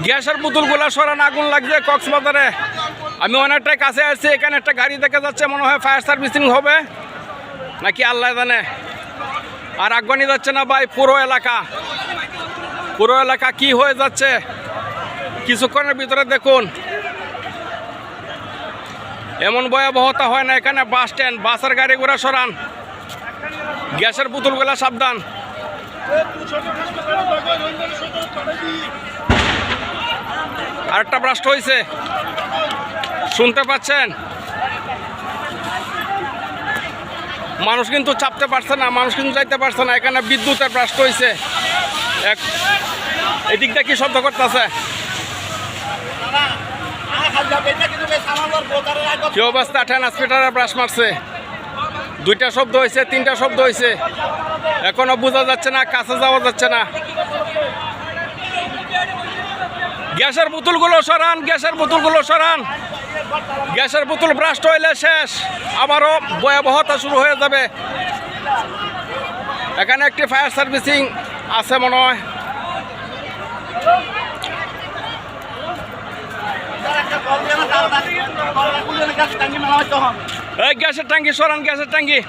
গ্যাসের বোতলগুলো সরান, আগুন লাগছে কক্সবাজারে। আমি অনেকটাই কাছে আসছি, এখানে একটা গাড়ি দেখা যাচ্ছে, মনে হয় ফায়ার সার্ভিসিং হবে নাকি আল্লাহ জানে। আর আগুনই যাচ্ছে না ভাই, পুরো এলাকা কি হয়ে যাচ্ছে কিছুক্ষণের ভিতরে দেখুন। এমন ভয়াবহতা হয় না এখানে। বাস স্ট্যান্ড, বাসের গাড়ি ঘোড়া সরান, গ্যাসের বোতলগুলা সাবধান। আরেকটা ব্লাস্ট হয়েছে, শুনতে পাচ্ছেন? মানুষ কিন্তু চাপতে পারছে না, মানুষ কিন্তু যাইতে পারছে না। এখানে বিদ্যুতের ব্লাস্ট হয়েছে। এদিকটা কি শব্দ করতেছে? কি অবস্থা? ট্রান্সমিটারে ব্লাস্ট মারছে। 2টা শব্দ হয়েছে, 3টা শব্দ হয়েছে, এখনো বোঝা যাচ্ছে না, কাছে যাওয়া যাচ্ছে না। গ্যাসের বোতলগুলো সরান, গ্যাসের বোতল ব্লাস্ট হইলে শেষ, আবারও ভয়াবহতা শুরু হয়ে যাবে। এখানে একটি ফায়ার সার্ভিসিং আছে মনে হয়। এই গ্যাসের ট্যাঙ্কি সরান, গ্যাসের ট্যাঙ্কি।